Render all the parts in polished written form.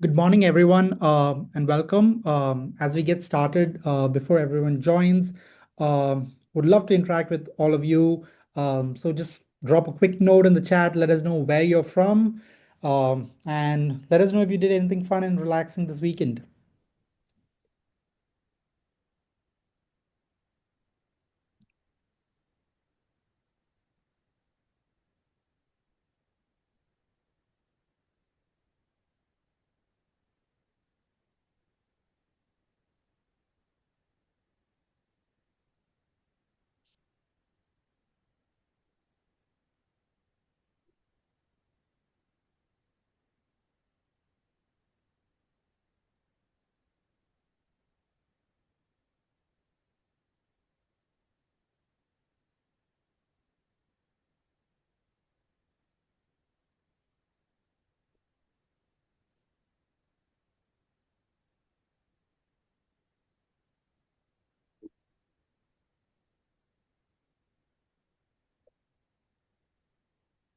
Good morning, everyone, and welcome. As we get started, before everyone joins, would love to interact with all of you. So just drop a quick note in the chat. Let us know where you're from, and let us know if you did anything fun and relaxing this weekend.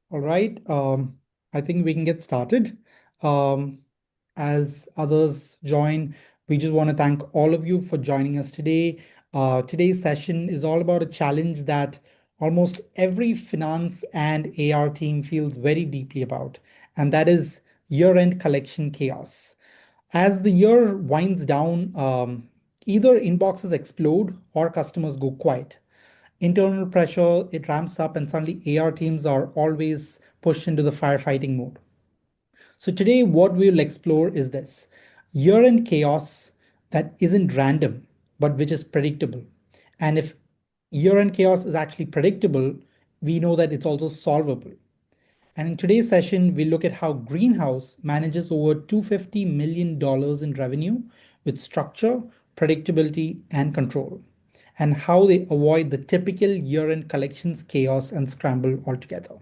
All right. I think we can get started. Um, as others join, we just want to thank all of you for joining us today. Today's session is all about a challenge that almost every finance and AR team feels very deeply about, and that is year-end collection chaos. As the year winds down, either inboxes explode or customers go quiet. Internal pressure, it ramps up, and suddenly AR teams are always pushed into the firefighting mode. So today, what we'll explore is this year-end chaos that isn't random, but which is predictable. And if year-end chaos is actually predictable, we know that it's also solvable. And in today's session, we look at how Greenhouse manages over $250 million in revenue with structure, predictability, and control, and how they avoid the typical year-end collections chaos and scramble altogether.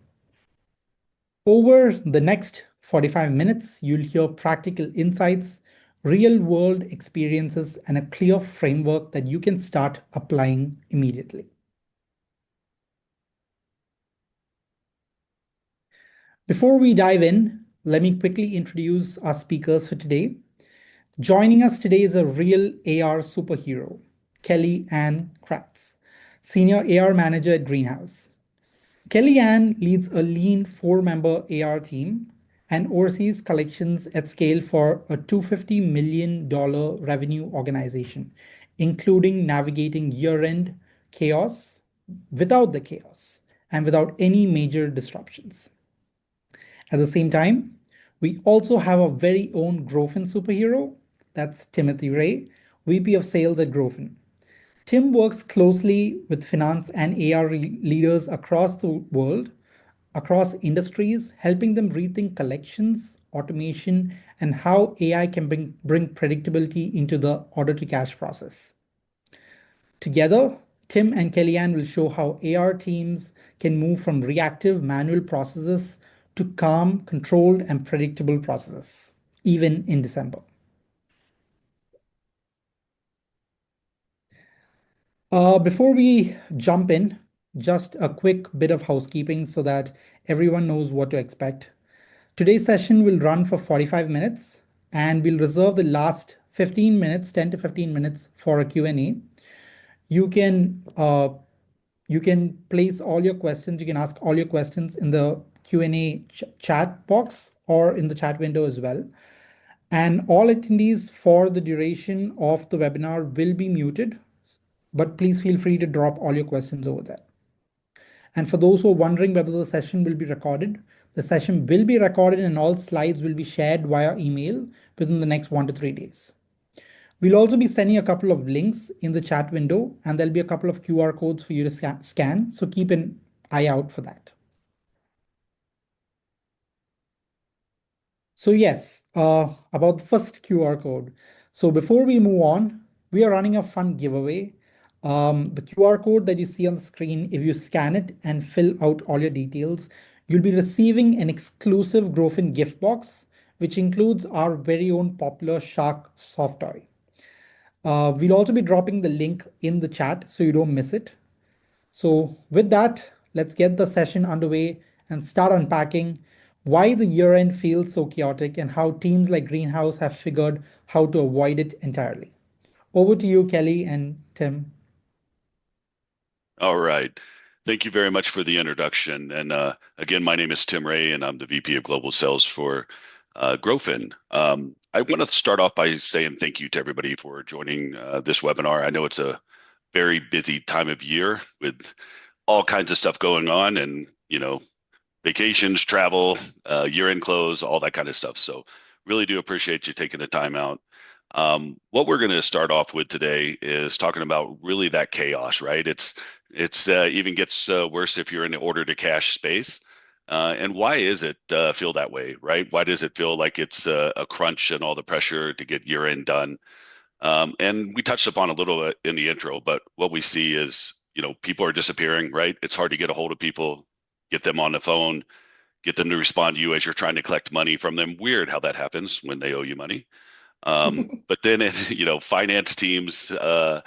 Over the next 45 minutes, you'll hear practical insights, real-world experiences, and a clear framework that you can start applying immediately. Before we dive in, let me quickly introduce our speakers for today. Joining us today is a real AR superhero, Kelly-Anne Kratz, Senior AR Manager at Greenhouse. Kelly-Anne leads a lean four-member AR team and oversees collections at scale for a $250 million revenue organization, including navigating year-end chaos without the chaos and without any major disruptions. At the same time, we also have our very own Growfin superhero. That's Timothy Ray, VP of Sales at Growfin. Tim works closely with finance and AR leaders across the world, across industries, helping them rethink collections, automation, and how AI can bring predictability into the order to cash process. Together, Tim and Kellyanne will show how AR teams can move from reactive manual processes to calm, controlled, and predictable processes, even in December. Before we jump in, just a quick bit of housekeeping so that everyone knows what to expect. Today's session will run for 45 minutes, and we'll reserve the last 15 minutes, 10 to 15 minutes for a Q&A. You can place all your questions. You can ask all your questions in the Q&A chat box or in the chat window as well. And all attendees for the duration of the webinar will be muted, but please feel free to drop all your questions over there. And for those who are wondering whether the session will be recorded, the session will be recorded and all slides will be shared via email within the next 1 to 3 days. We'll also be sending a couple of links in the chat window, and there'll be a couple of QR codes for you to scan. So keep an eye out for that. So yes, about the first QR code. So before we move on, we are running a fun giveaway. The QR code that you see on the screen, if you scan it and fill out all your details, you'll be receiving an exclusive Growfin gift box, which includes our very own popular shark soft toy. We'll also be dropping the link in the chat so you don't miss it. So with that, let's get the session underway and start unpacking why the year end feels so chaotic, and how teams like Greenhouse have figured how to avoid it entirely. Over to you, Kelly and Tim. All right. Thank you very much for the introduction. And again, my name is Tim Ray, and I'm the VP of Global Sales for Growfin. I want to start off by saying thank you to everybody for joining this webinar. I know it's a very busy time of year with all kinds of stuff going on, and vacations, travel, year-end close, all that kind of stuff. So really do appreciate you taking the time out. What we're going to start off with today is talking about really that chaos, right? It's even gets worse if you're in the order to cash space. And why is it feel that way, right? Why does it feel like it's a crunch and all the pressure to get year end done? And we touched upon a little bit in the intro, but what we see is, people are disappearing, right? It's hard to get a hold of people, get them on the phone, get them to respond to you as you're trying to collect money from them. Weird how that happens when they owe you money. But then, finance teams are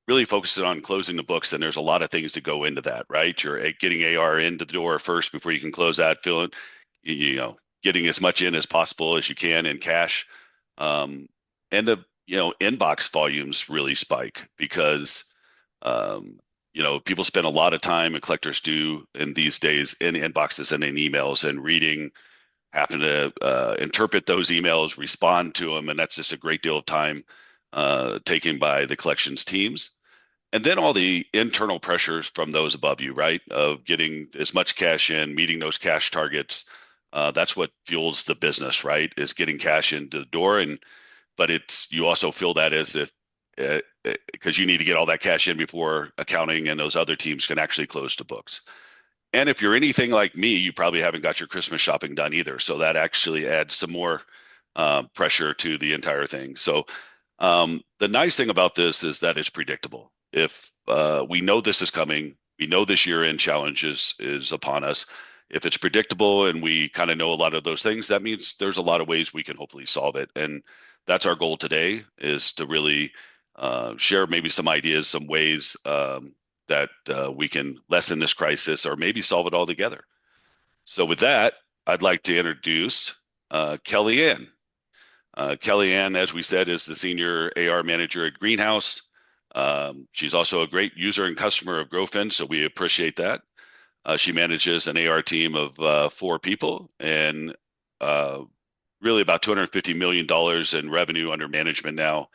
really focusing on closing the books, and there's a lot of things that go into that, right? You're getting AR into the door first before you can close that, getting as much in as possible as you can in cash. Um, and the inbox volumes really spike because people spend a lot of time, and collectors do in these days, in inboxes and in emails and reading, having to interpret those emails, respond to them, and that's just a great deal of time taken by the collections teams. And then all the internal pressures from those above you, right? Of getting as much cash in, meeting those cash targets. That's what fuels the business, right? Is getting cash into the door. But you also feel that as if, because you need to get all that cash in before accounting and those other teams can actually close the books. And if you're anything like me, you probably haven't got your Christmas shopping done either. So that actually adds some more pressure to the entire thing. So the nice thing about this is that it's predictable. If we know this is coming, we know this year-end challenge is upon us. If it's predictable and we kind of know a lot of those things, that means there's a lot of ways we can hopefully solve it. And that's our goal today, is to really share maybe some ideas, some ways that we can lessen this crisis or maybe solve it all together. So with that, I'd like to introduce Kelly-Anne. Kelly-Anne, as we said, is the Senior AR Manager at Greenhouse. She's also a great user and customer of Growfin, so we appreciate that. She manages an AR team of 4 people and really about $250 million in revenue under management now.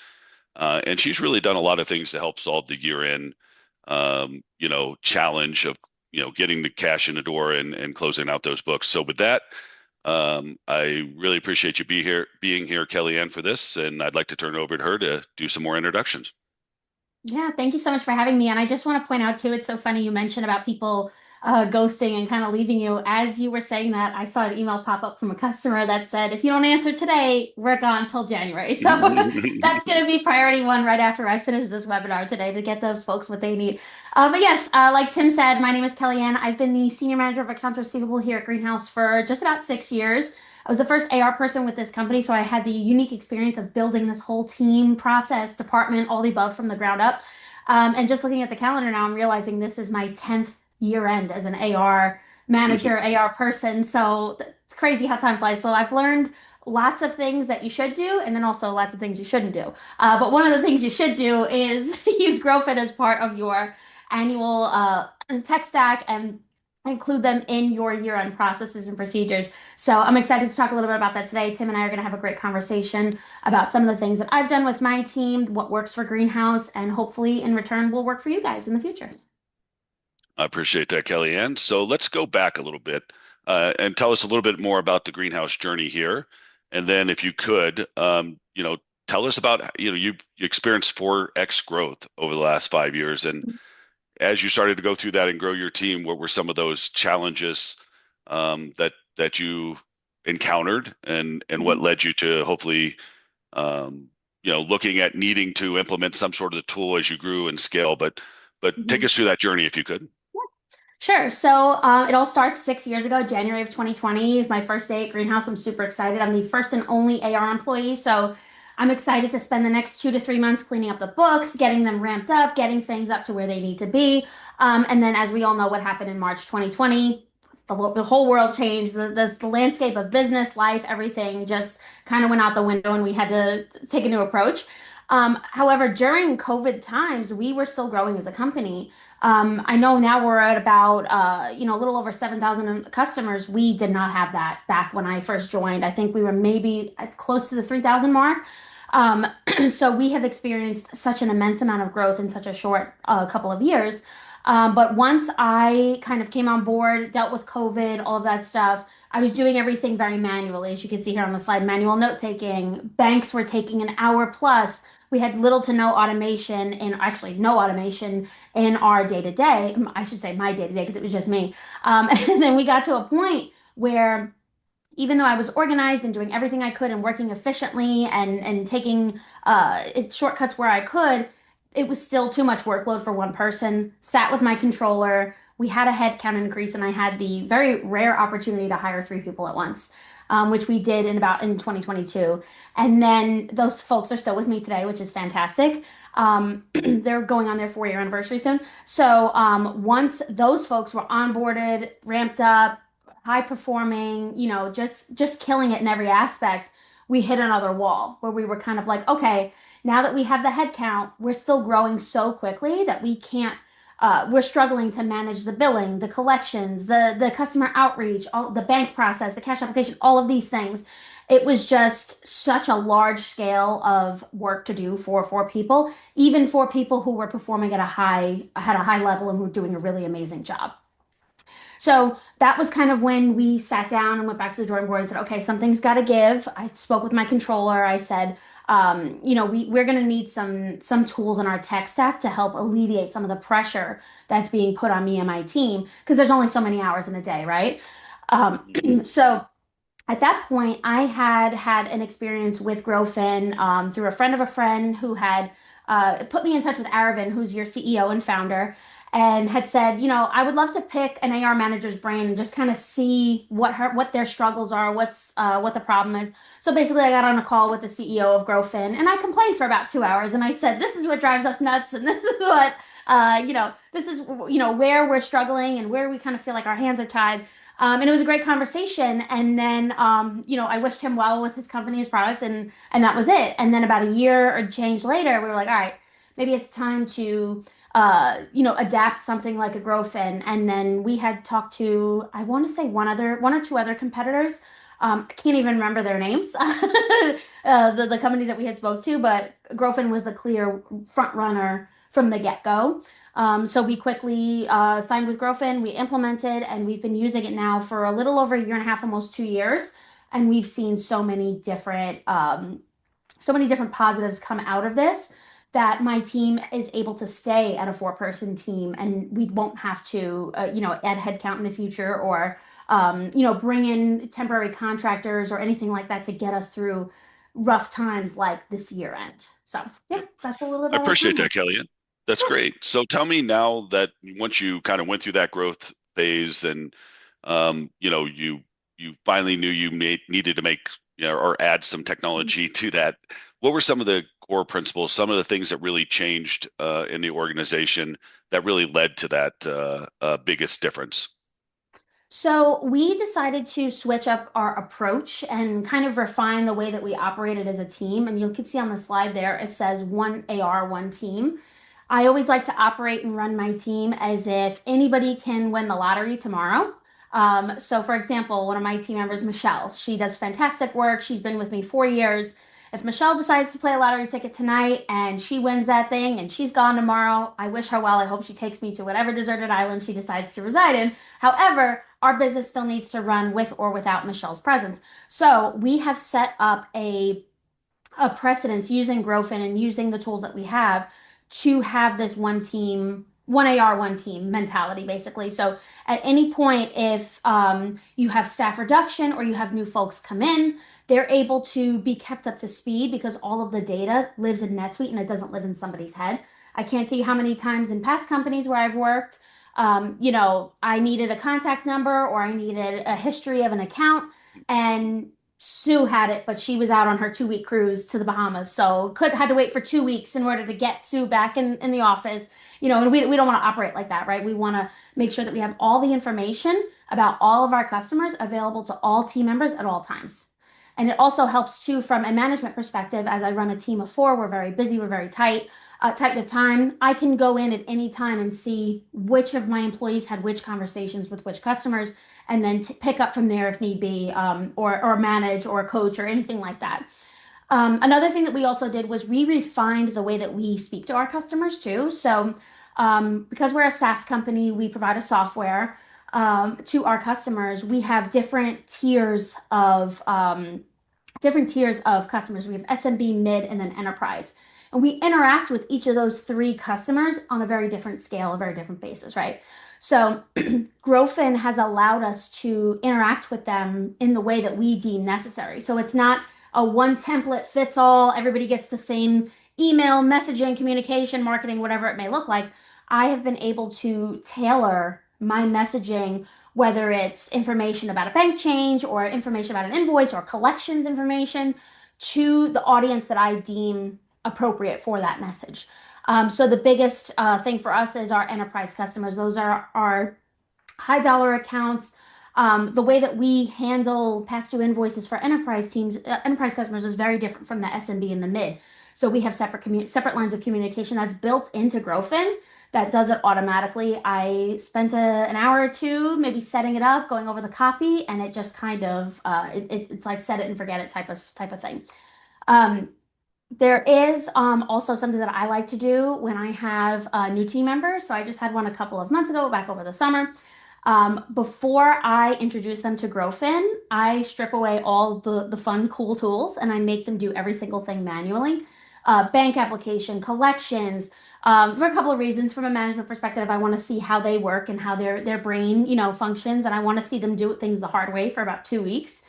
And she's really done a lot of things to help solve the year-end, challenge of, getting the cash in the door and closing out those books. So with that, I really appreciate you being here, Kelly-Anne, for this, and I'd like to turn it over to her to do some more introductions. Yeah, thank you so much for having me. And I just want to point out too, it's so funny you mentioned about people ghosting and kind of leaving you. As you were saying that, I saw an email pop up from a customer that said, if you don't answer today, we're gone until January. So that's going to be priority one right after I finish this webinar today to get those folks what they need. But yes, like Tim said, my name is Kelly-Anne. I've been the Senior Manager of Accounts Receivable here at Greenhouse for just about 6 years. I was the first AR person with this company, so I had the unique experience of building this whole team, process, department, all the above from the ground up. And just looking at the calendar now, I'm realizing this is my 10th year end as an AR manager, AR person. So it's crazy how time flies. So I've learned lots of things that you should do, and then also lots of things you shouldn't do. But one of the things you should do is use Growfin as part of your annual tech stack and include them in your year-end processes and procedures. So I'm excited to talk a little bit about that today. Tim and I are going to have a great conversation about some of the things that I've done with my team, what works for Greenhouse, and hopefully in return will work for you guys in the future. I appreciate that, Kelly-Anne. So let's go back a little bit and tell us a little bit more about the Greenhouse journey here. And then if you could, tell us about, you experienced 4x growth over the last 5 years. And as you started to go through that and grow your team, what were some of those challenges that you encountered, and what led you to hopefully looking at needing to implement some sort of the tool as you grew and scale? But take us through that journey if you could. Sure. So it all starts 6 years ago, January of 2020, my first day at Greenhouse. I'm super excited. I'm the first and only AR employee. So I'm excited to spend the next 2 to 3 months cleaning up the books, getting them ramped up, getting things up to where they need to be. And then, as we all know, what happened in March 2020, the whole world changed. The landscape of business, life, everything just kind of went out the window, and we had to take a new approach. However, during COVID times, we were still growing as a company. I know now we're at about a little over 7,000 customers. We did not have that back when I first joined. I think we were maybe at close to the 3,000 mark. Um, so we have experienced such an immense amount of growth in such a short couple of years. But once I kind of came on board, dealt with COVID, all of that stuff, I was doing everything very manually. As you can see here on the slide, manual note taking. Banks were taking an hour plus. We had little to no automation, and actually no automation in our day to day. I should say my day to day because it was just me. And then we got to a point where even though I was organized and doing everything I could and working efficiently and taking shortcuts where I could, it was still too much workload for one person. Sat with my controller. We had a headcount increase, and I had the very rare opportunity to hire three people at once, which we did in 2022. And then those folks are still with me today, which is fantastic. They're going on their 4-year anniversary soon. So once those folks were onboarded, ramped up, high performing, just killing it in every aspect, we hit another wall where we were kind of like, okay, now that we have the head count, we're still growing so quickly that we can't, we're struggling to manage the billing, the collections, the customer outreach, all the bank process, the cash application, all of these things. It was just such a large scale of work to do for four people, even for people who were performing had a high level and were doing a really amazing job. So that was kind of when we sat down and went back to the drawing board and said, okay, something's got to give. I spoke with my controller. I said, we're going to need some tools in our tech stack to help alleviate some of the pressure that's being put on me and my team because there's only so many hours in a day, right? So at that point, I had an experience with Growfin through a friend of a friend who had put me in touch with Aravind, who's your CEO and founder, and had said, I would love to pick an AR manager's brain and just kind of see what their struggles are, what the problem is. So basically, I got on a call with the CEO of Growfin, and I complained for about 2 hours, and I said, this is what drives us nuts, and this is what this is where we're struggling and where we kind of feel like our hands are tied. And it was a great conversation. And then, I wished him well with his company, his product, and that was it. And then about a year or change later, we were like, all right, maybe it's time to, adapt something like a Growfin. And then we had talked to, I want to say one or two other competitors. I can't even remember their names, the companies that we had spoke to, but Growfin was the clear front runner from the get-go. So we quickly signed with Growfin, we implemented, and we've been using it now for a little over a year and a half, almost 2 years. And we've seen so many different positives come out of this that my team is able to stay at a four-person team, and we won't have to, add headcount in the future or, bring in temporary contractors or anything like that to get us through rough times like this year end. So yeah, that's a little bit I about our appreciate timeline. that, Kelly. That's great. So tell me now that once you kind of went through that growth phase and you finally knew needed to make or add some technology to that. What were some of the core principles, some of the things that really changed in the organization that really led to that biggest difference? So we decided to switch up our approach and kind of refine the way that we operated as a team. And you can see on the slide there, it says one AR, one team. I always like to operate and run my team as if anybody can win the lottery tomorrow. So for example, one of my team members, Michelle, she does fantastic work. She's been with me 4 years. If Michelle decides to play a lottery ticket tonight and she wins that thing and she's gone tomorrow, I wish her well. I hope she takes me to whatever deserted island she decides to reside in. However, our business still needs to run with or without Michelle's presence. So we have set up a precedence using Growfin and using the tools that we have to have this one team, one AR, one team mentality, basically. So at any point, if you have staff reduction or you have new folks come in, they're able to be kept up to speed because all of the data lives in NetSuite and it doesn't live in somebody's head. I can't tell you how many times in past companies where I've worked, I needed a contact number or I needed a history of an account. And Sue had it, but she was out on her 2 week cruise to the Bahamas, so could had to wait for 2 weeks in order to get Sue back in the office. And we don't want to operate like that, right? We want to make sure that we have all the information about all of our customers available to all team members at all times. And it also helps too from a management perspective. As I run a team of four, we're very busy, we're very tight with time. I can go in at any time and see which of my employees had which conversations with which customers, and then pick up from there if need be, or manage or coach or anything like that. Another thing that we also did was we refined the way that we speak to our customers too. So, because we're a SaaS company, we provide a software to our customers. We have different tiers of customers. We have SMB, mid, and then enterprise. And we interact with each of those three customers on a very different scale, a very different basis, right? So Growfin has allowed us to interact with them in the way that we deem necessary. So it's not a one template fits all, everybody gets the same email, messaging, communication, marketing, whatever it may look like. I have been able to tailor my messaging, whether it's information about a bank change or information about an invoice or collections information, to the audience that I deem appropriate for that message. So the biggest thing for us is our enterprise customers. Those are our high dollar accounts. The way that we handle past due invoices for enterprise customers is very different from the SMB and the mid. So we have separate lines of communication that's built into Growfin that does it automatically. I spent an hour or two maybe setting it up, going over the copy, and it just kind of it's like set it and forget it type of thing. Um, there is also something that I like to do when I have new team members. So I just had one a couple of months ago, back over the summer. Before I introduce them to Growfin, I strip away all the fun, cool tools and I make them do every single thing manually. Bank application, collections, for a couple of reasons. From a management perspective, I want to see how they work and how their brain, functions, and I want to see them do things the hard way for about 2 weeks.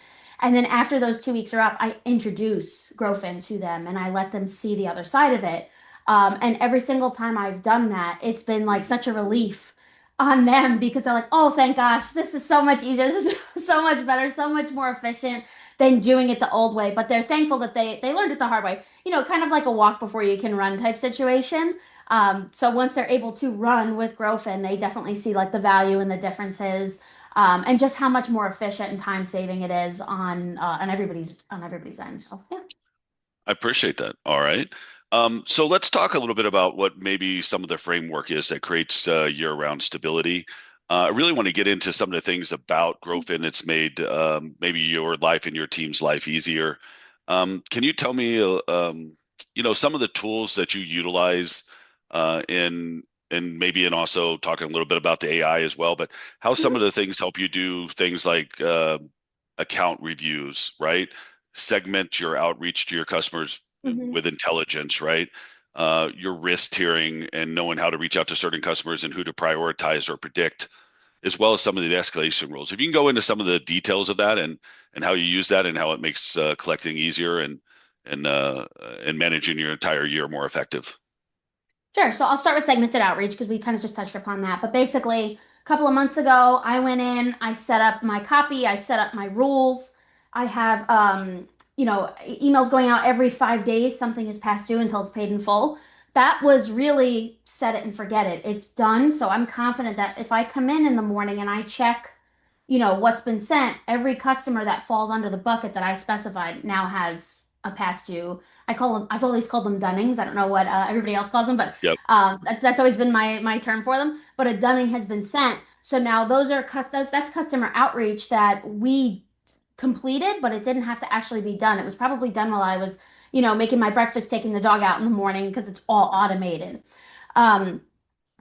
And then after those 2 weeks are up, I introduce Growfin to them and I let them see the other side of it. And every single time I've done that, it's been like such a relief on them because they're like, oh, thank gosh, this is so much easier. This is so much better, so much more efficient than doing it the old way. But they're thankful that they learned it the hard way. Kind of like a walk before you can run type situation. So once they're able to run with Growfin, they definitely see like the value and the differences, and just how much more efficient and time saving it is on everybody's end. So yeah. I appreciate that. All right. So let's talk a little bit about what maybe some of the framework is that creates year-round stability. I really want to get into some of the things about Growfin that's made maybe your life and your team's life easier. Can you tell me, some of the tools that you utilize in and maybe and also talking a little bit about the AI as well, but how some of the things help you do things like account reviews, right? Segment your outreach to your customers Mhm. with intelligence, right? Your risk tiering and knowing how to reach out to certain customers and who to prioritize or predict, as well as some of the escalation rules. If you can go into some of the details of that and how you use that and how it makes collecting easier and managing your entire year more effective. Sure. So I'll start with segmented outreach because we kind of just touched upon that. But basically, a couple of months ago, I went in, I set up my copy, I set up my rules. I have, emails going out every 5 days. Something is past due until it's paid in full. That was really set it and forget it. It's done. So I'm confident that if I come in the morning and I check, what's been sent, every customer that falls under the bucket that I specified now has a past due. I've always called them Dunnings. I don't know what everybody else calls them, but Yep. that's always been my term for them. But a Dunning has been sent. So now that's customer outreach that we completed, but it didn't have to actually be done. It was probably done while I was, making my breakfast, taking the dog out in the morning because it's all automated. Um,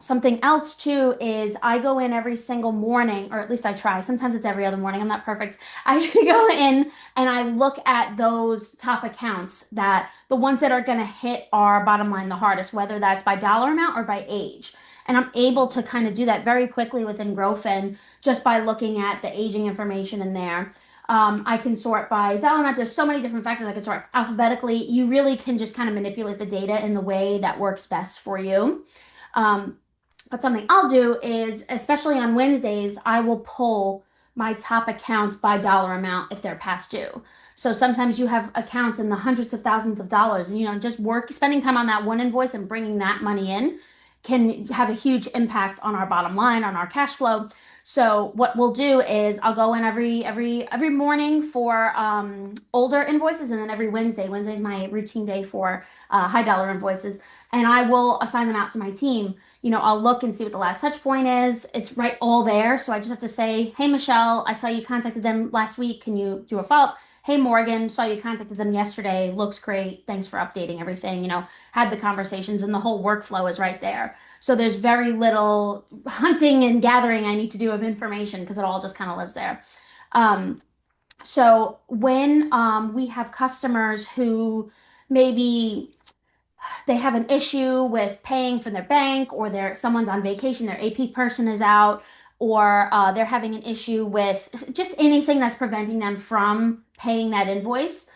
Something else too is I go in every single morning, or at least I try. Sometimes it's every other morning. I'm not perfect. I go in and I look at those top accounts, that the ones that are going to hit our bottom line the hardest, whether that's by dollar amount or by age. And I'm able to kind of do that very quickly within Growfin just by looking at the aging information in there. I can sort by dollar amount. There's so many different factors. I can sort alphabetically. You really can just kind of manipulate the data in the way that works best for you. Um, but something I'll do is, especially on Wednesdays, I will pull my top accounts by dollar amount if they're past due. So sometimes you have accounts in the hundreds of thousands of dollars, and just spending time on that one invoice and bringing that money in can have a huge impact on our bottom line, on our cash flow. So what we'll do is I'll go in every morning for older invoices, and then every Wednesday. Wednesday is my routine day for high dollar invoices, and I will assign them out to my team. I'll look and see what the last touch point is. It's right all there. So I just have to say, hey, Michelle, I saw you contacted them last week. Can you do a follow-up? Hey, Morgan, saw you contacted them yesterday. Looks great. Thanks for updating everything. Had the conversations, and the whole workflow is right there. So there's very little hunting and gathering I need to do of information because it all just kind of lives there. Um, so when we have customers who maybe they have an issue with paying for their bank, or someone's on vacation, their AP person is out, or they're having an issue with just anything that's preventing them from paying that invoice.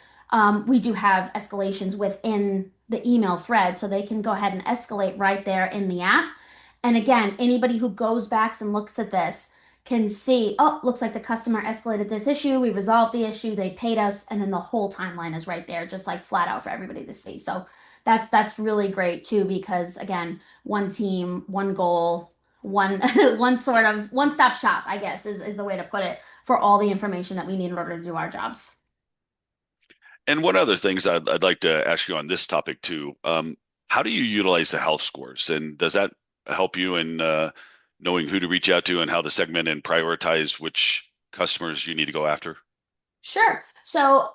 We do have escalations within the email thread, so they can go ahead and escalate right there in the app. And again, anybody who goes back and looks at this can see, oh, looks like the customer escalated this issue, we resolved the issue, they paid us, and then the whole timeline is right there, just like flat out for everybody to see. So that's really great too, because again, one team, one goal, one one sort of one-stop shop, I guess, is the way to put it, for all the information that we need in order to do our jobs. And one other things I'd like to ask you on this topic too. How do you utilize the health scores, and does that help you in knowing who to reach out to and how to segment and prioritize which customers you need to go after? Sure. So,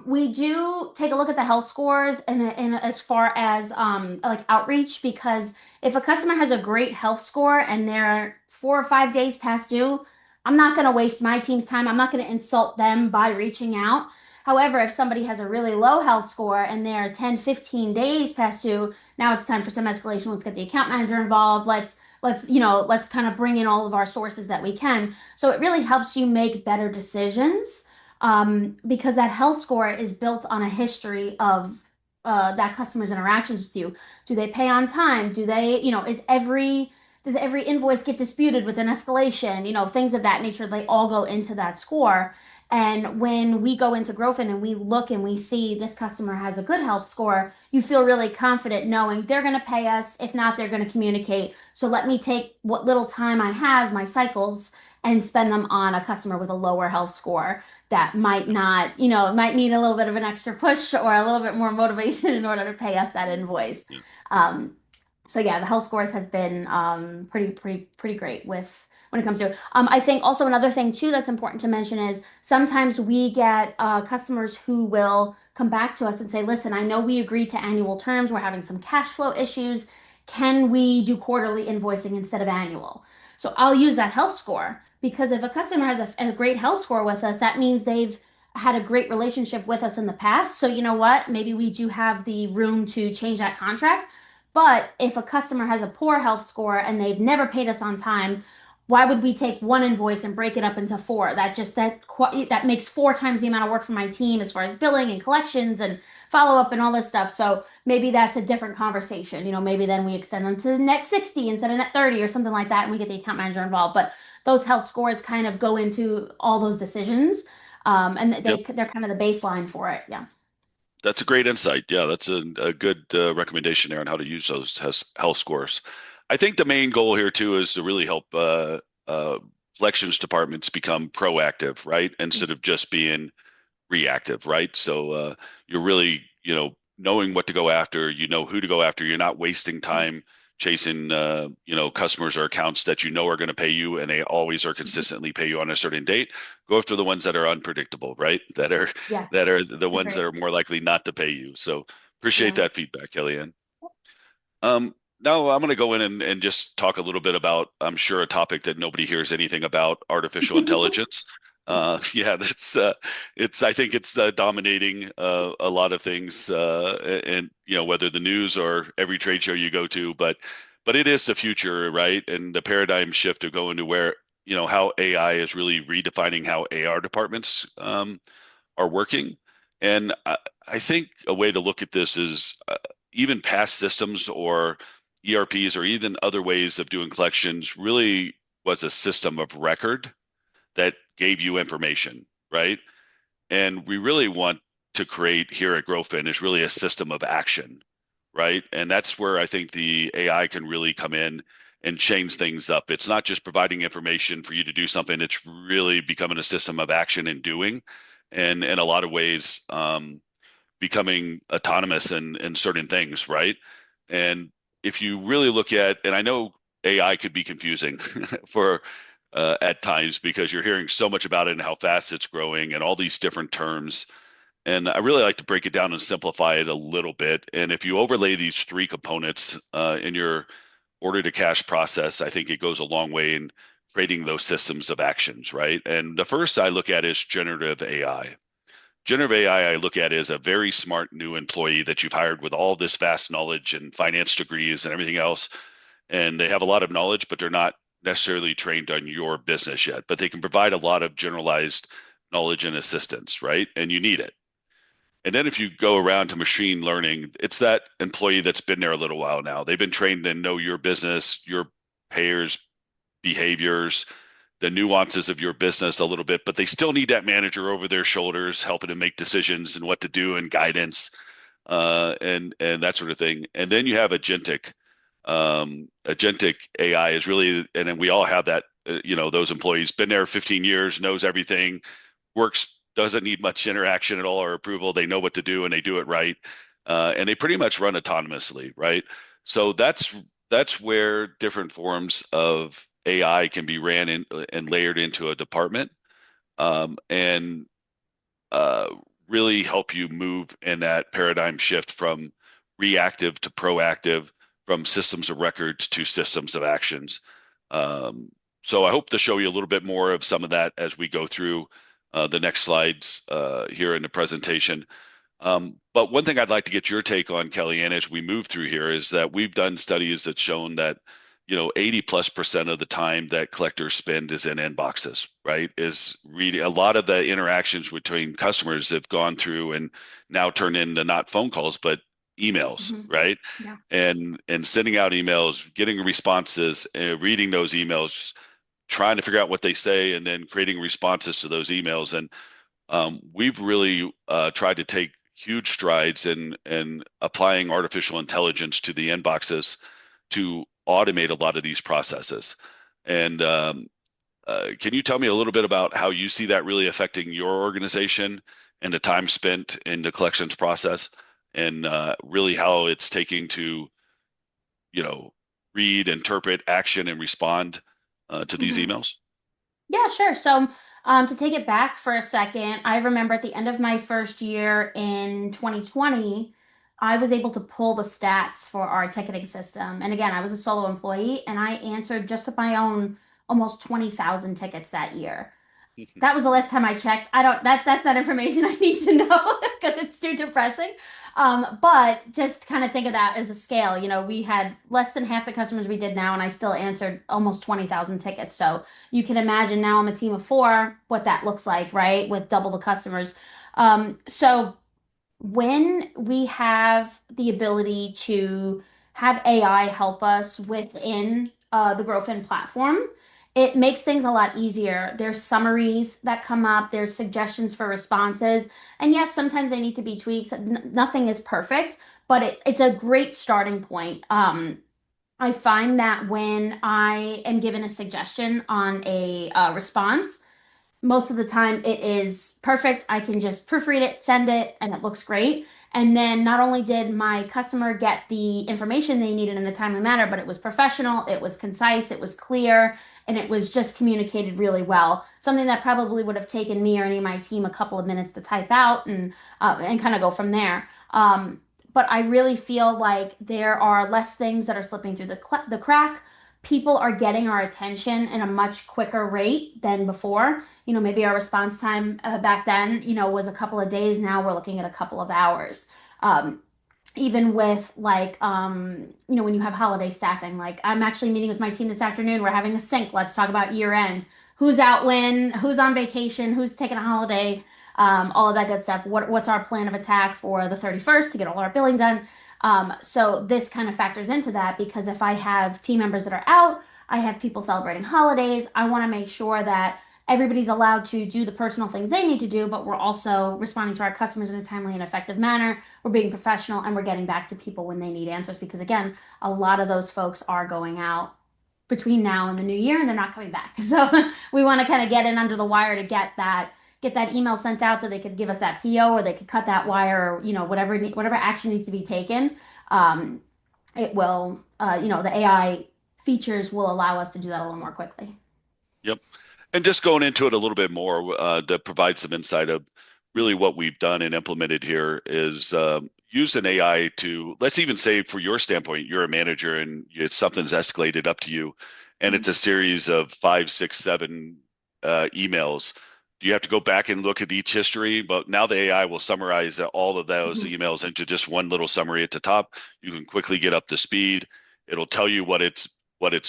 we do take a look at the health scores, and as far as like outreach, because if a customer has a great health score and they're 4 or 5 days past due, I'm not going to waste my team's time. I'm not going to insult them by reaching out. However, if somebody has a really low health score and they're 10, 15 days past due, now it's time for some escalation. Let's get the account manager involved. Let's kind of bring in all of our sources that we can. So it really helps you make better decisions, because that health score is built on a history of that customer's interactions with you. Do they pay on time? Do they, does every invoice get disputed with an escalation? Things of that nature, they all go into that score. And when we go into Growfin and we look and we see this customer has a good health score, you feel really confident knowing they're going to pay us. If not, they're going to communicate. So let me take what little time I have, my cycles, and spend them on a customer with a lower health score that might not, might need a little bit of an extra push or a little bit more motivation in order to pay us that invoice. Yeah. Um, so yeah, the health scores have been pretty great with when it comes to. I think also another thing too that's important to mention is sometimes we get customers who will come back to us and say, "Listen, I know we agreed to annual terms. We're having some cash flow issues. Can we do quarterly invoicing instead of annual?" So I'll use that health score, because if a customer has a great health score with us, that means they've had a great relationship with us in the past. So you know what? Maybe we do have the room to change that contract. But if a customer has a poor health score and they've never paid us on time, why would we take one invoice and break it up into four? That makes 4 times the amount of work for my team as far as billing and collections and follow up and all this stuff. So maybe that's a different conversation. Maybe then we extend them to net 60 instead of net 30 or something like that, and we get the account manager involved. But those health scores kind of go into all those decisions, and Yep. they're kind of the baseline for it. Yeah. That's a great insight. Yeah, that's a good recommendation there on how to use those health scores. I think the main goal here too is to really help collections departments become proactive, right? Instead of just being reactive, right? So you're really, knowing what to go after, who to go after. You're not wasting time chasing, customers or accounts that are going to pay you and they always are consistently pay you on a certain date. Go after the ones that are unpredictable, right? That are Yeah. that are the ones that Agree. are more likely not to pay you. So appreciate Yeah. that feedback, Kellyanne. Now I'm going to go in and just talk a little bit about, I'm sure, a topic that nobody hears anything about: artificial intelligence. Yeah, I think it's dominating a lot of things, and whether the news or every trade show you go to, but it is the future, right? And the paradigm shift of going to where, how AI is really redefining how AR departments are working. And I think a way to look at this is even past systems or ERPs or even other ways of doing collections really was a system of record that gave you information, right? And we really want to create here at Growfin is really a system of action, right? And that's where I think the AI can really come in and change things up. It's not just providing information for you to do something, it's really becoming a system of action and doing. And in a lot of ways, becoming autonomous in certain things, right? And if you really look at, and I know AI could be confusing for at times because you're hearing so much about it and how fast it's growing and all these different terms. And I really like to break it down and simplify it a little bit. And if you overlay these three components in your order to cash process, I think it goes a long way in creating those systems of actions, right? And the first I look at is generative AI. Generative AI, I look at as a very smart new employee that you've hired with all this vast knowledge and finance degrees and everything else. And they have a lot of knowledge, but they're not necessarily trained on your business yet. But they can provide a lot of generalized knowledge and assistance, right? And you need it. And then if you go around to machine learning, it's that employee that's been there a little while now. They've been trained to know your business, your payers, behaviors, the nuances of your business a little bit, but they still need that manager over their shoulders, helping to make decisions and what to do and guidance, and that sort of thing. And then you have agentic. Agentic AI is really, and then we all have that. Those employees been there 15 years, knows everything, works, doesn't need much interaction at all or approval. They know what to do and they do it right, and they pretty much run autonomously, right? So that's where different forms of AI can be ran in and layered into a department, and uh, really help you move in that paradigm shift from reactive to proactive, from systems of records to systems of actions. So I hope to show you a little bit more of some of that as we go through the next slides here in the presentation. But one thing I'd like to get your take on, Kelly-Anne, as we move through here is that we've done studies that shown that 80+% of the time that collectors spend is in inboxes, right? Is reading a lot of the interactions between customers have gone through and now turn into not phone calls, but emails, right? Yeah. And sending out emails, getting responses, reading those emails, trying to figure out what they say, and then creating responses to those emails. And we've really tried to take huge strides in applying artificial intelligence to the inboxes to automate a lot of these processes. And can you tell me a little bit about how you see that really affecting your organization and the time spent in the collections process, and really how it's taking to, read, interpret, action, and respond to these emails? Yeah, sure. So, to take it back for a second, I remember at the end of my first year in 2020, I was able to pull the stats for our ticketing system. And again, I was a solo employee and I answered just of my own almost 20,000 tickets that year. That was the last time I checked. I don't, that's not information I need to know because it's too depressing. But just kind of think of that as a scale. We had less than half the customers we did now, and I still answered almost 20,000 tickets. So you can imagine now I'm a team of four, what that looks like, right? With double the customers. So when we have the ability to have AI help us within the Growfin platform, it makes things a lot easier. There's summaries that come up, there's suggestions for responses. And yes, sometimes they need to be tweaks. Nothing is perfect, but it's a great starting point. I find that when I am given a suggestion on a response, most of the time it is perfect. I can just proofread it, send it, and it looks great. And then not only did my customer get the information they needed in a timely manner, but it was professional, it was concise, it was clear, and it was just communicated really well. Something that probably would have taken me or any of my team a couple of minutes to type out and kind of go from there. But I really feel like there are less things that are slipping through the crack. People are getting our attention in a much quicker rate than before. Maybe our response time back then, was a couple of days. Now we're looking at a couple of hours. Um, Even with like, when you have holiday staffing, like I'm actually meeting with my team this afternoon. We're having a sync. Let's talk about year end. Who's out when, who's on vacation, who's taking a holiday, all of that good stuff. What's our plan of attack for the 31st to get all our billing done? So this kind of factors into that because if I have team members that are out, I have people celebrating holidays. I want to make sure that everybody's allowed to do the personal things they need to do, but we're also responding to our customers in a timely and effective manner. We're being professional and we're getting back to people when they need answers because, again, a lot of those folks are going out between now and the new year and they're not coming back. So we want to kind of get in under the wire to get that email sent out so they could give us that PO or they could cut that wire or whatever action needs to be taken. Um, it will the AI features will allow us to do that a little more quickly. Yep. And just going into it a little bit more to provide some insight of really what we've done and implemented here is use an AI to, let's even say for your standpoint, you're a manager and something's escalated up to you and it's a series of 5, 6, 7 emails. Do you have to go back and look at each history? But now the AI will summarize all of those emails into just one little summary at the top. You can quickly get up to speed. It'll tell you what it's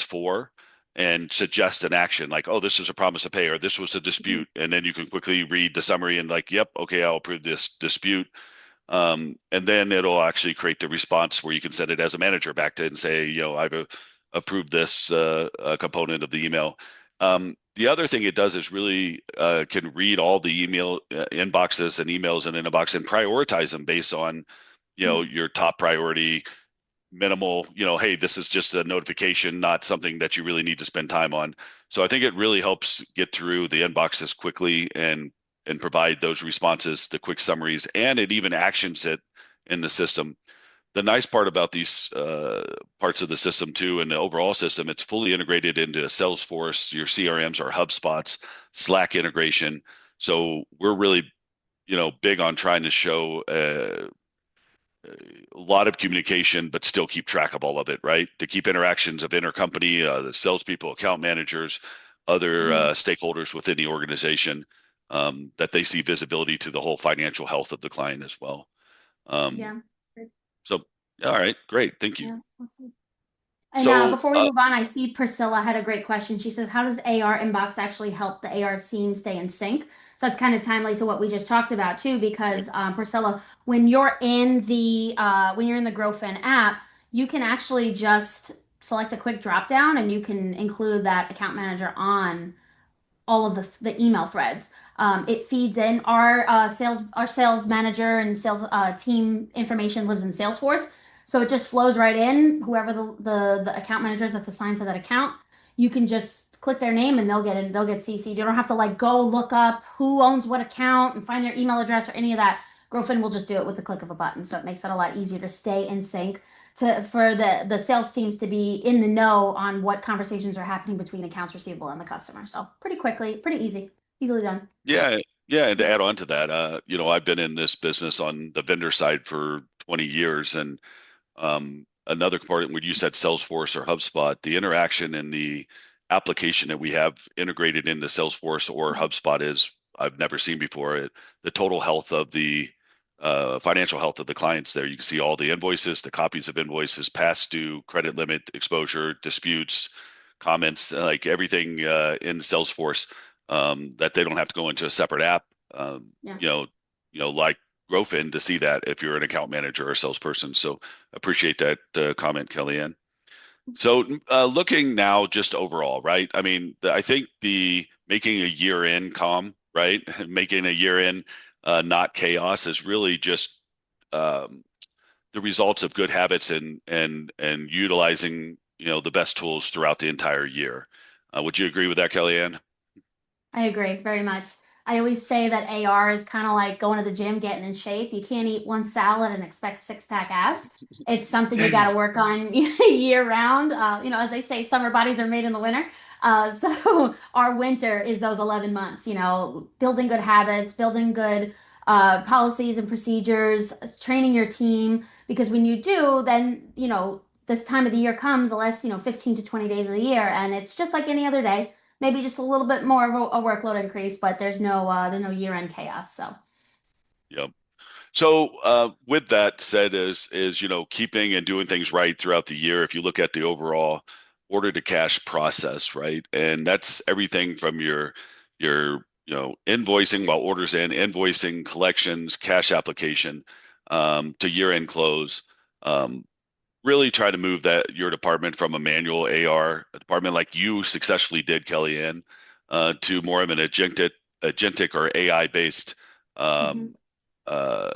for and suggest an action like, oh, this is a promise to pay or this was a dispute. And then you can quickly read the summary and like, yep, okay, I'll approve this dispute. And then it'll actually create the response where you can send it as a manager back to it and say, I've approved this component of the email. The other thing it does is really can read all the email inboxes and emails in an inbox and prioritize them based on, your top priority, minimal, hey, this is just a notification, not something that you really need to spend time on. So I think it really helps get through the inboxes quickly and provide those responses, the quick summaries, and it even actions it in the system. The nice part about these parts of the system too, and the overall system, it's fully integrated into Salesforce, your CRMs or HubSpots, Slack integration. So we're really, big on trying to show a lot of communication, but still keep track of all of it, right? To keep interactions of intercompany, the salespeople, account managers, other stakeholders within the organization, that they see visibility to the whole financial health of the client as well. Yeah. So, all right, great. Thank you. Yeah. Awesome. And So, before we move on, I see Priscilla had a great question. She says, how does AR inbox actually help the AR team stay in sync? So it's kind of timely to what we just talked about too, because Priscilla, when you're in the Growfin app, you can actually just select a quick drop down and you can include that account manager on all of the email threads. It feeds in our sales manager and sales team information lives in Salesforce. So it just flows right in. Whoever the account manager is that's assigned to that account, you can just click their name and they'll get in, they'll get CC'd. You don't have to like go look up who owns what account and find their email address or any of that. Growfin will just do it with the click of a button. So it makes it a lot easier to stay in sync for the sales teams to be in the know on what conversations are happening between accounts receivable and the customer. So pretty quickly, pretty easily done. yeah, and to add on to that, I've been in this business on the vendor side for 20 years, and another part when you said Salesforce or HubSpot, the interaction and the application that we have integrated into Salesforce or HubSpot is I've never seen before. The total health of the financial health of the clients there. You can see all the invoices, the copies of invoices, past due, credit limit, exposure, disputes, comments, like everything in Salesforce that they don't have to go into a separate app. Like Growfin to see that if you're an account manager or salesperson. So appreciate that comment, Kelly-Anne. So looking now just overall, right? I mean, I think the making a year in calm, right? Making a year in not chaos is really just the results of good habits and utilizing the best tools throughout the entire year. Would you agree with that, Kelly-Anne? I agree very much. I always say that AR is kind of like going to the gym, getting in shape. You can't eat one salad and expect six-pack abs. It's something you got to work on year round. As they say, summer bodies are made in the winter. So our winter is those 11 months, building good habits, building good policies and procedures, training your team. Because when you do, then, this time of the year comes, the last, 15 to 20 days of the year. And it's just like any other day. Maybe just a little bit more of a workload increase, but there's no year-end chaos. So, Yep. So with that said, is keeping and doing things right throughout the year. If you look at the overall order to cash process, right, and that's everything from your invoicing while orders in, invoicing, collections, cash application, to year-end close. Really try to move your department from a manual AR department like you successfully did, Kelly-Anne, to more of an agentic or AI-based Mhm. um, uh,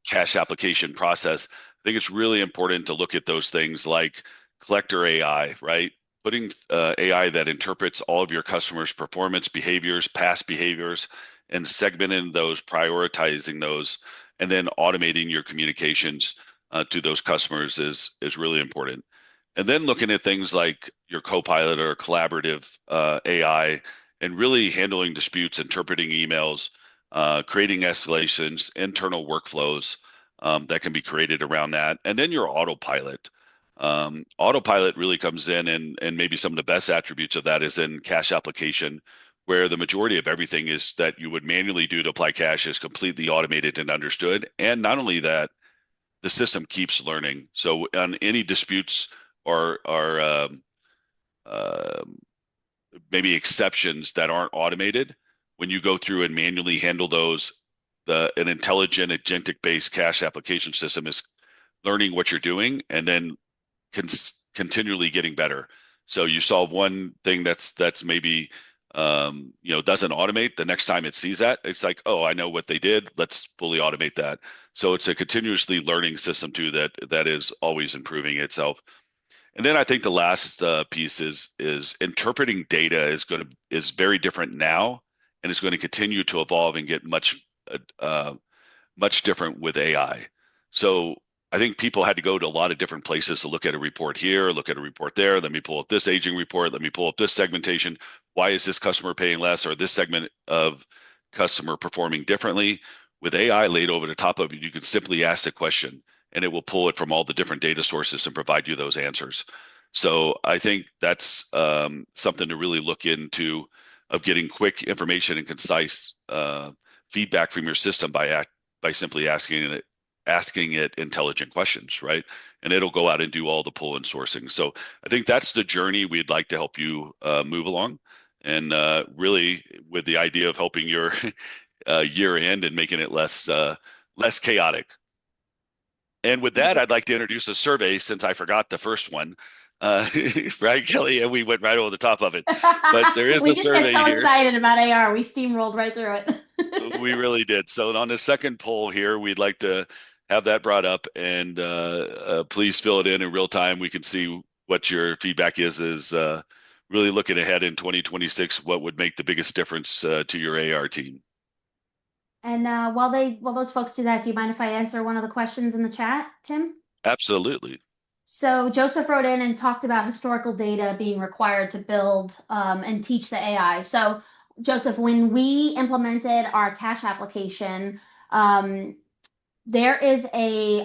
cash application process. I think it's really important to look at those things like collector AI, right? Putting AI that interprets all of your customers' performance behaviors, past behaviors, and segmenting those, prioritizing those, and then automating your communications to those customers is really important. And then looking at things like your Copilot or collaborative AI, and really handling disputes, interpreting emails, creating escalations, internal workflows that can be created around that. And then your autopilot. Autopilot really comes in, and maybe some of the best attributes of that is in cash application, where the majority of everything is that you would manually do to apply cash is completely automated and understood. And not only that, the system keeps learning. So on any disputes or uh, maybe exceptions that aren't automated, when you go through and manually handle those, an intelligent agentic based cash application system is learning what you're doing and then continually getting better. So you solve one thing that's maybe doesn't automate. The next time it sees that, it's like, oh, I know what they did. Let's fully automate that. So it's a continuously learning system too that is always improving itself. And then I think the last piece is interpreting data is very different now, and it's going to continue to evolve and get much different with AI. So I think people had to go to a lot of different places to look at a report here, look at a report there. Let me pull up this aging report. Let me pull up this segmentation. Why is this customer paying less, or this segment of customer performing differently? With AI laid over the top of it, you can simply ask the question and it will pull it from all the different data sources and provide you those answers. So I think that's something to really look into, of getting quick information and concise feedback from your system by simply asking it intelligent questions, right? And it'll go out and do all the pull and sourcing. So I think that's the journey we'd like to help you move along, and really with the idea of helping your year end and making it less chaotic. And with that, I'd like to introduce a survey, since I forgot the first one. Right, Kelly? And we went right over the top of it. But there is We a just get survey so here. excited about AR, we steamrolled right through We it. really did. So on the second poll here, we'd like to have that brought up, and please fill it in real time. We can see what your feedback is really looking ahead in 2026, what would make the biggest difference to your AR team. And while those folks do that, do you mind if I answer one of the questions in the chat, Tim? Absolutely. So Joseph wrote in and talked about historical data being required to build and teach the AI. So Joseph, when we implemented our cash application, um, there is a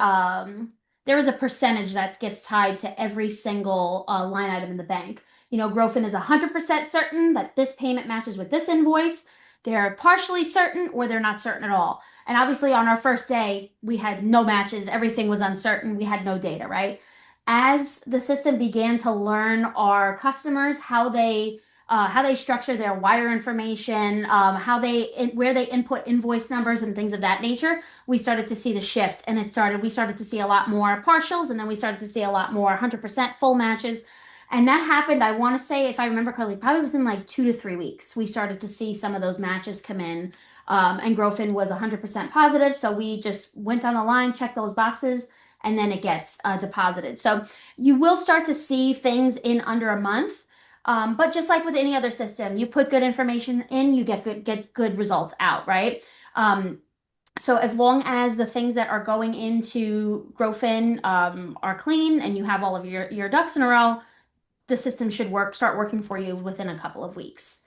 percentage that gets tied to every single line item in the bank. You know, Growfin is 100% certain that this payment matches with this invoice. They're partially certain or they're not certain at all. And obviously, on our first day, we had no matches. Everything was uncertain. We had no data, right? As the system began to learn our customers, how they structure their wire information, where they input invoice numbers and things of that nature, we started to see the shift, and we started to see a lot more partials, and then we started to see a lot more 100% full matches. And that happened, I want to say, if I remember correctly, probably within like 2 to 3 weeks, we started to see some of those matches come in. And Growfin was 100% positive. So we just went down the line, checked those boxes, and then it gets deposited. So you will start to see things in under a month. But just like with any other system, you put good information in, you get good results out, right? So as long as the things that are going into Growfin are clean and you have all of your ducks in a row, the system should start working for you within a couple of weeks.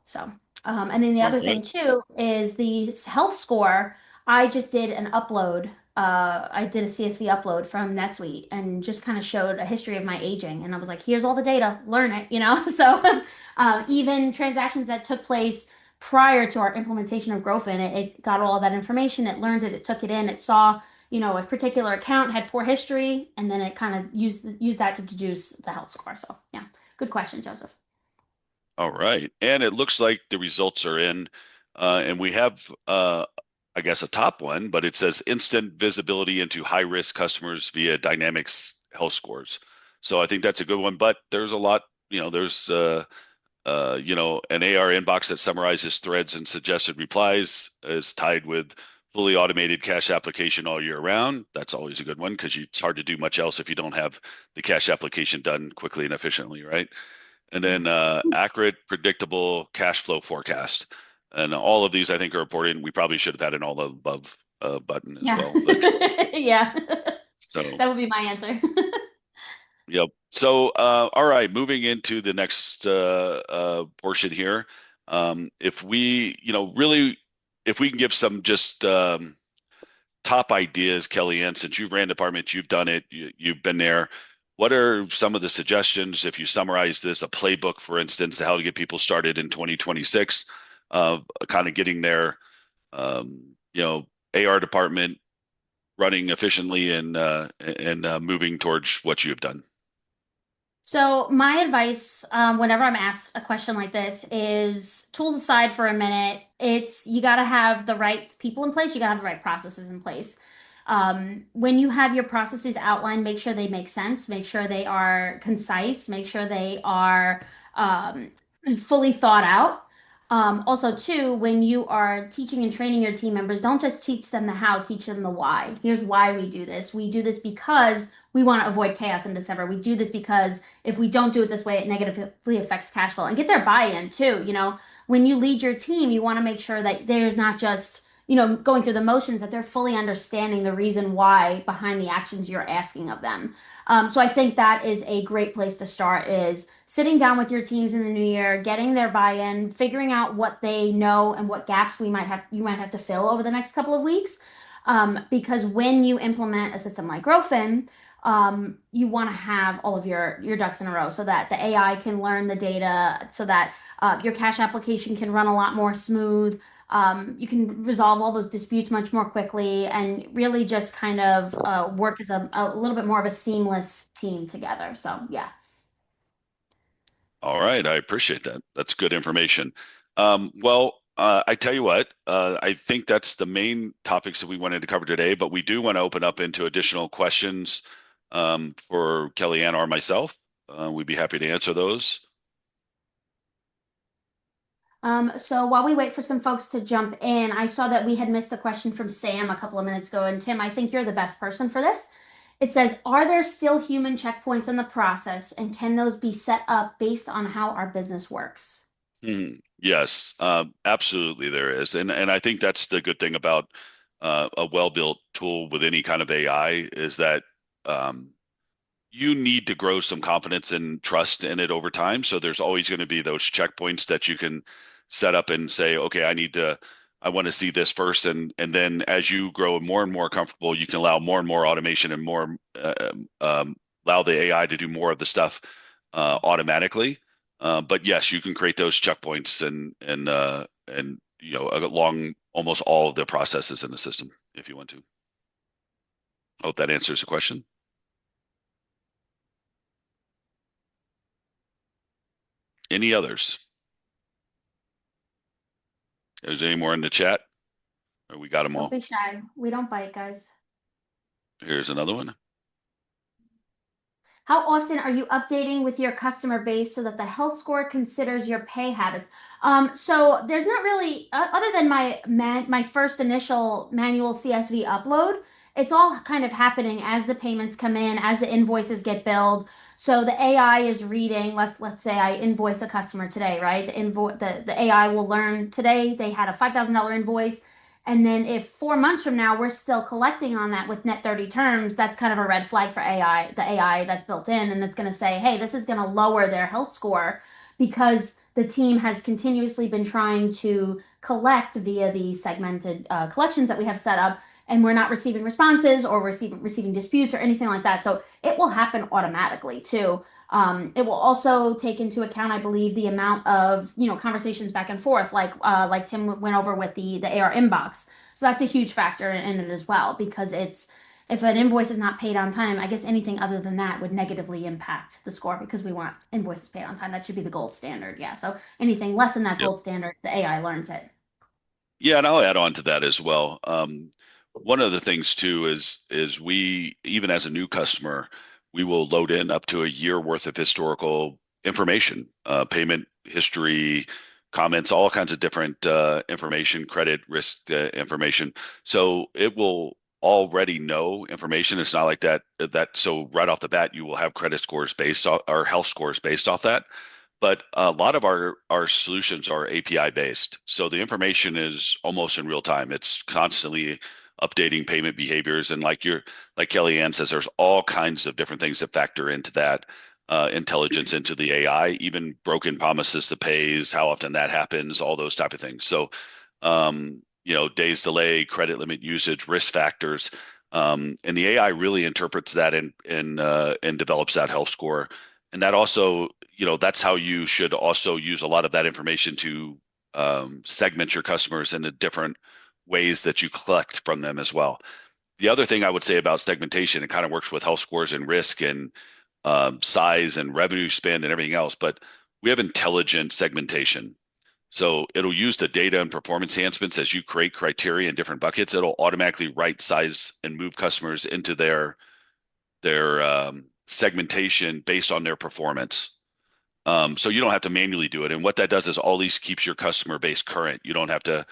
So, and then the All other right. thing too is the health score. I just did an upload. I did a CSV upload from NetSuite and just kind of showed a history of my aging. And I was like, here's all the data, learn it, you know? So, even transactions that took place prior to our implementation of Growfin, it got all that information, it learned it, it took it in, it saw, you know, a particular account had poor history, and then it kind of used that to deduce the health score. So, yeah, good question, Joseph. All right. And it looks like the results are in, and we have, I guess, a top one, but it says instant visibility into high-risk customers via Dynamics health scores. So I think that's a good one, but there's a lot, there's an AR inbox that summarizes threads and suggested replies is tied with fully automated cash application all year round. That's always a good one because it's hard to do much else if you don't have the cash application done quickly and efficiently, right? And then accurate, predictable cash flow forecast. And all of these, I think, are important. We probably should have had an all above button as Yeah. well. Yeah. So, That would be my answer. yep. So, all right, moving into the next portion here. If we, really, if we can give some just top ideas, Kelly-Anne, since you've ran departments, you've done it, you've been there. What are some of the suggestions, if you summarize this, a playbook, for instance, how to get people started in 2026, kind of getting their, AR department running efficiently and moving towards what you've done? So my advice, whenever I'm asked a question like this, is tools aside for a minute. It's you got to have the right people in place. You got to have the right processes in place. When you have your processes outlined, make sure they make sense. Make sure they are concise. Make sure they are um, fully thought out. Also, too, when you are teaching and training your team members, don't just teach them the how, teach them the why. Here's why we do this. We do this because we want to avoid chaos in December. We do this because if we don't do it this way, it negatively affects cash flow and get their buy-in too. When you lead your team, you want to make sure that there's not just, going through the motions, that they're fully understanding the reason why behind the actions you're asking of them. So I think that is a great place to start is sitting down with your teams in the new year, getting their buy-in, figuring out what they know and what gaps you might have to fill over the next couple of weeks. Because when you implement a system like Growfin, you want to have all of your ducks in a row so that the AI can learn the data, so that your cash application can run a lot more smooth. You can resolve all those disputes much more quickly and really just kind of work as a little bit more of a seamless team together. So, yeah. All right, I appreciate that. That's good information. I tell you what, I think that's the main topics that we wanted to cover today, but we do want to open up into additional questions for Kelly-Anne or myself. We'd be happy to answer those. So while we wait for some folks to jump in, I saw that we had missed a question from Sam a couple of minutes ago. And Tim, I think you're the best person for this. It says, are there still human checkpoints in the process, and can those be set up based on how our business works? Yes, absolutely there is. And I think that's the good thing about a well-built tool with any kind of AI is that you need to grow some confidence and trust in it over time. So there's always going to be those checkpoints that you can set up and say, okay, I want to see this first. And then as you grow more and more comfortable, you can allow more and more automation and more, allow the AI to do more of the stuff automatically. But yes, you can create those checkpoints and along almost all of the processes in the system if you want to. Hope that answers the question. Any others? Is there any more in the chat? Or we got them all? Don't be shy. We don't bite, guys. Here's another one. How often are you updating with your customer base so that the health score considers your pay habits? So there's not really, other than my first initial manual CSV upload, it's all kind of happening as the payments come in, as the invoices get billed. So the AI is reading, let's say I invoice a customer today, right? The AI will learn today they had a $5,000 invoice. And then if 4 months from now we're still collecting on that with net 30 terms, that's kind of a red flag for AI, the AI that's built in, and it's going to say, hey, this is going to lower their health score because the team has continuously been trying to collect via the segmented collections that we have set up, and we're not receiving responses or receiving disputes or anything like that. So it will happen automatically too. It will also take into account, I believe, the amount of, conversations back and forth, like Tim went over with the AR inbox. So that's a huge factor in it as well, because if an invoice is not paid on time, I guess anything other than that would negatively impact the score because we want invoices paid on time. That should be the gold standard. Yeah. So anything less than that Yep. gold standard, the AI learns it. Yeah, and I'll add on to that as well. One of the things too is we, even as a new customer, we will load in up to a year worth of historical information, payment history, comments, all kinds of different information, credit risk information. So it will already know information. It's not like so right off the bat you will have credit scores based off or health scores based off that. But a lot of our solutions are API based. So the information is almost in real time. It's constantly updating payment behaviors. And like Kelly-Anne says, there's all kinds of different things that factor into that intelligence into the AI, even broken promises to pays, how often that happens, all those type of things. So, days delay, credit limit usage, risk factors, and the AI really interprets that and develops that health score. And that also, that's how you should also use a lot of that information to segment your customers into different ways that you collect from them as well. The other thing I would say about segmentation, it kind of works with health scores and risk and size and revenue spend and everything else, but we have intelligent segmentation. So it'll use the data and performance enhancements as you create criteria in different buckets. It'll automatically right size and move customers into their segmentation based on their performance. So you don't have to manually do it. And what that does is always keeps your customer base current. You don't have to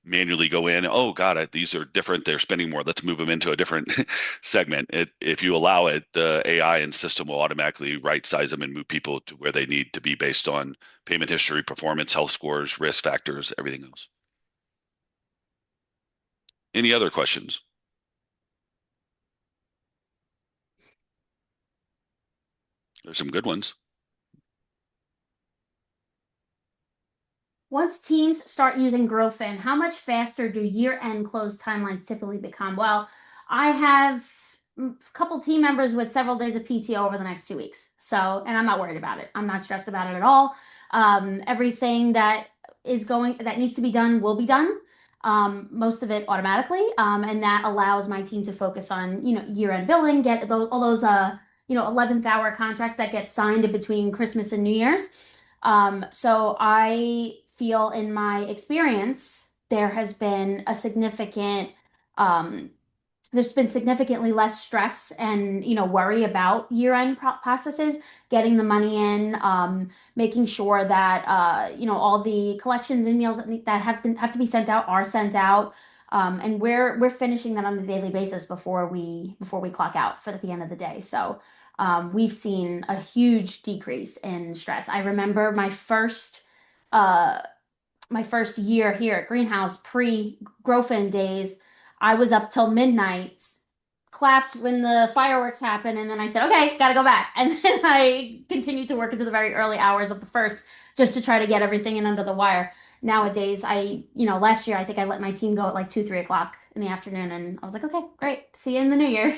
manually go in. Oh God, these are different. They're spending more. Let's move them into a different segment. If you allow it, the AI and system will automatically right size them and move people to where they need to be based on payment history, performance, health scores, risk factors, everything else. Any other questions? There's some good ones. Once teams start using Growfin, how much faster do year-end close timelines typically become? Well, I have a couple team members with several days of PTO over the next 2 weeks. So, and I'm not worried about it. I'm not stressed about it at all. Everything that needs to be done will be done. Most of it automatically. And that allows my team to focus on, year-end billing, get all those, 11th hour contracts that get signed in between Christmas and New Year's. So I feel in my experience, there's been significantly less stress and, worry about year-end processes, getting the money in, making sure that, all the collections and meals that have to be sent out are sent out. And we're finishing that on a daily basis before we clock out for the end of the day. So we've seen a huge decrease in stress. I remember uh, my first year here at Greenhouse pre-Growfin days. I was up till midnight, clapped when the fireworks happened, and then I said, "Okay, gotta go back." And then I continued to work into the very early hours of the first, just to try to get everything in under the wire. Nowadays, last year I think I let my team go at like 2, 3 o'clock in the afternoon, and I was like, "Okay, great, see you in the new year."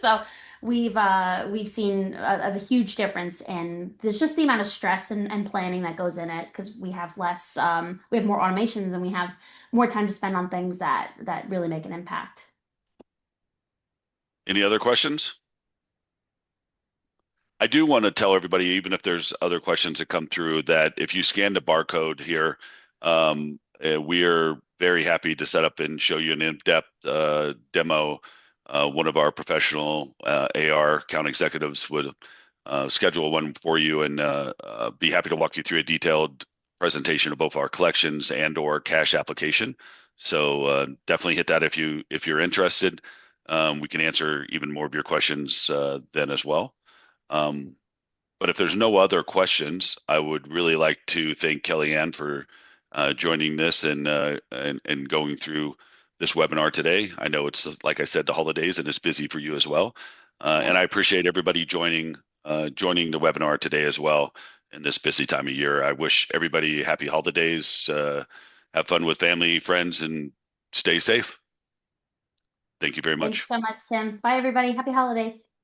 So we've seen a huge difference, and there's just the amount of stress and planning that goes in it because we have we have more automations and we have more time to spend on things that really make an impact. Any other questions? I do want to tell everybody, even if there's other questions that come through, that if you scan the barcode here, we are very happy to set up and show you an in-depth demo. One of our professional AR account executives would schedule one for you and be happy to walk you through a detailed presentation of both our collections and/or cash application. So definitely hit that if you're interested. We can answer even more of your questions then as well. But if there's no other questions, I would really like to thank Kelly-Anne for joining this and going through this webinar today. I know it's, like I said, the holidays and it's busy for you as well. And I appreciate everybody joining the webinar today as well in this busy time of year. I wish everybody happy holidays, have fun with family, friends, and stay safe. Thank you very Thanks much. so much, Tim. Bye, everybody. Happy holidays.